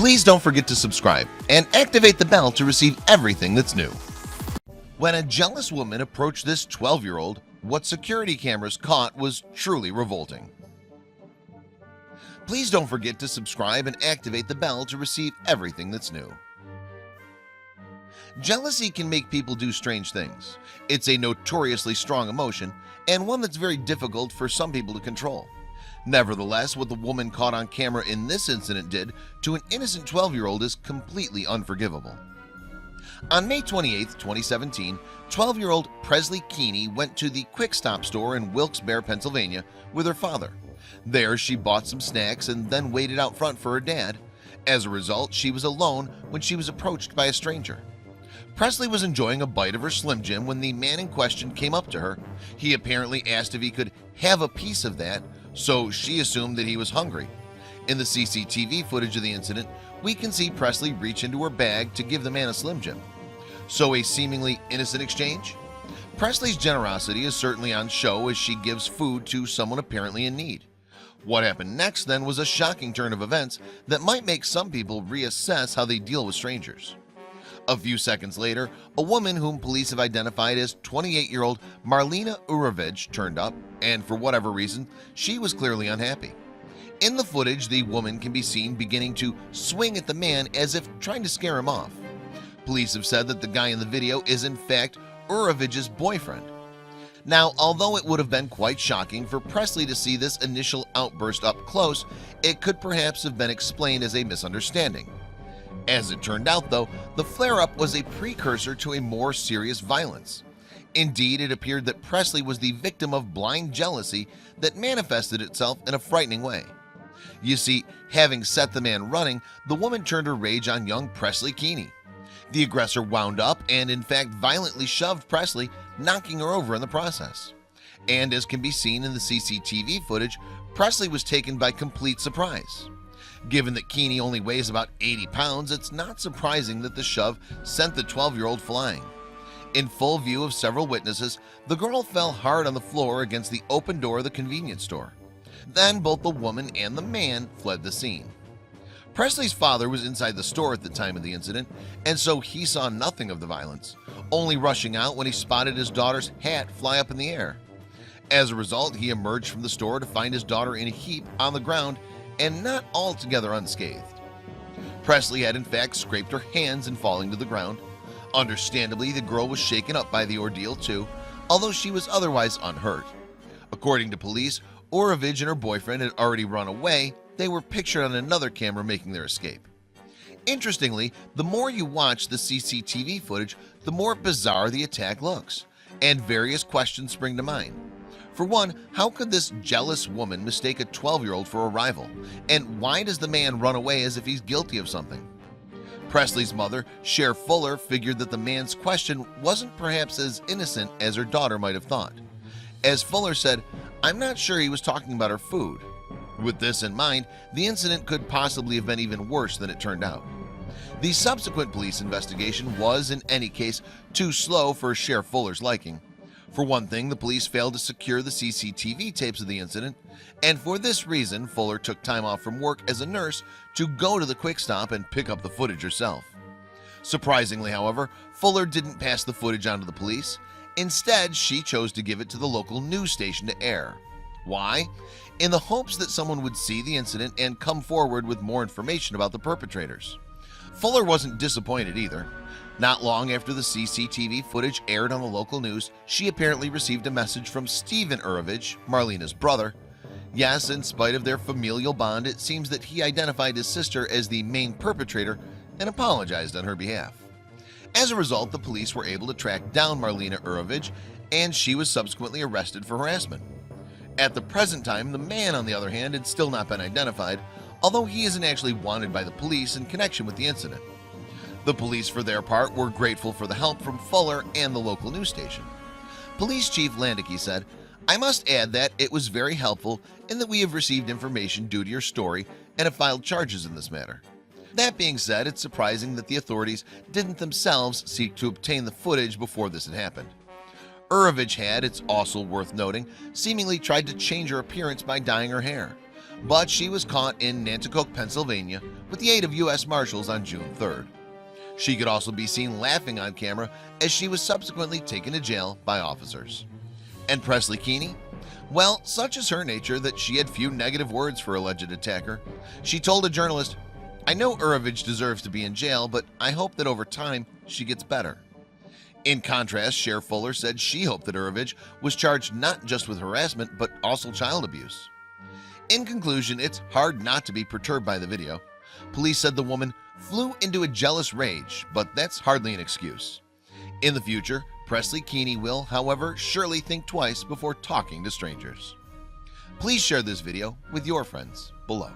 Please don't forget to subscribe and activate the bell to receive everything that's new. When a jealous woman approached this 12-year-old, what security cameras caught was truly revolting. Please don't forget to subscribe and activate the bell to receive everything that's new. Jealousy can make people do strange things. It's a notoriously strong emotion and one that's very difficult for some people to control. Nevertheless, what the woman caught on camera in this incident did to an innocent 12-year-old is completely unforgivable. On May 28, 2017, 12-year-old Presley Keeney went to the Quick Stop store in Wilkes-Barre, Pennsylvania with her father. There she bought some snacks and then waited out front for her dad. As a result, she was alone when she was approached by a stranger. Presley was enjoying a bite of her Slim Jim when the man in question came up to her. He apparently asked if he could have a piece of that, so she assumed that he was hungry. In the CCTV footage of the incident, we can see Presley reach into her bag to give the man a Slim Jim. So a seemingly innocent exchange? Presley's generosity is certainly on show as she gives food to someone apparently in need. What happened next then was a shocking turn of events that might make some people reassess how they deal with strangers. A few seconds later, a woman whom police have identified as 28-year-old Marlena Urovich turned up, and for whatever reason, she was clearly unhappy. In the footage, the woman can be seen beginning to swing at the man as if trying to scare him off. Police have said that the guy in the video is in fact Urovich's boyfriend. Now, although it would have been quite shocking for Presley to see this initial outburst up close, it could perhaps have been explained as a misunderstanding. As it turned out, though, the flare-up was a precursor to a more serious violence. Indeed, it appeared that Presley was the victim of blind jealousy that manifested itself in a frightening way. You see, having set the man running, the woman turned her rage on young Presley Keeney. The aggressor wound up and in fact violently shoved Presley, knocking her over in the process. And as can be seen in the CCTV footage, Presley was taken by complete surprise. Given that Keeney only weighs about 80 pounds, it's not surprising that the shove sent the 12-year-old flying. In full view of several witnesses, the girl fell hard on the floor against the open door of the convenience store. Then both the woman and the man fled the scene. Presley's father was inside the store at the time of the incident, and so he saw nothing of the violence, only rushing out when he spotted his daughter's hat fly up in the air. As a result, he emerged from the store to find his daughter in a heap on the ground and not altogether unscathed. Presley had in fact scraped her hands in falling to the ground. Understandably, the girl was shaken up by the ordeal too, although she was otherwise unhurt. According to police, Urovich and her boyfriend had already run away. They were pictured on another camera making their escape. Interestingly, the more you watch the CCTV footage, the more bizarre the attack looks, and various questions spring to mind. For one, how could this jealous woman mistake a 12-year-old for a rival? And why does the man run away as if he's guilty of something? Presley's mother, Cher Fuller, figured that the man's question wasn't perhaps as innocent as her daughter might have thought. As Fuller said, "I'm not sure he was talking about her food." With this in mind, the incident could possibly have been even worse than it turned out. The subsequent police investigation was, in any case, too slow for Cher Fuller's liking. For one thing, the police failed to secure the CCTV tapes of the incident, and for this reason, Fuller took time off from work as a nurse to go to the Quick Stop and pick up the footage herself. Surprisingly, however, Fuller didn't pass the footage on to the police. Instead, she chose to give it to the local news station to air. Why? In the hopes that someone would see the incident and come forward with more information about the perpetrators. Fuller wasn't disappointed either. Not long after the CCTV footage aired on the local news, she apparently received a message from Stephen Urovich, Marlena's brother. Yes, in spite of their familial bond, it seems that he identified his sister as the main perpetrator and apologized on her behalf. As a result, the police were able to track down Marlena Urovich, and she was subsequently arrested for harassment. At the present time, the man, on the other hand, had still not been identified, although he isn't actually wanted by the police in connection with the incident. The police, for their part, were grateful for the help from Fuller and the local news station. Police Chief Landicke said, "I must add that it was very helpful in that we have received information due to your story and have filed charges in this matter. That being said, it's surprising that the authorities didn't themselves seek to obtain the footage before this had happened." Urovich had, it's also worth noting, seemingly tried to change her appearance by dyeing her hair. but she was caught in Nanticoke, Pennsylvania with the aid of U.S. Marshals on June 3rd. She could also be seen laughing on camera as she was subsequently taken to jail by officers. And Presley Keeney? Well, such is her nature that she had few negative words for alleged attacker. She told a journalist, "I know Urovich deserves to be in jail, but I hope that over time she gets better." In contrast, Cher Fuller said she hoped that Urovich was charged not just with harassment but also child abuse. In conclusion, it's hard not to be perturbed by the video. Police said the woman flew into a jealous rage, but that's hardly an excuse. In the future, Presley Keeney will, however, surely think twice before talking to strangers. Please share this video with your friends below.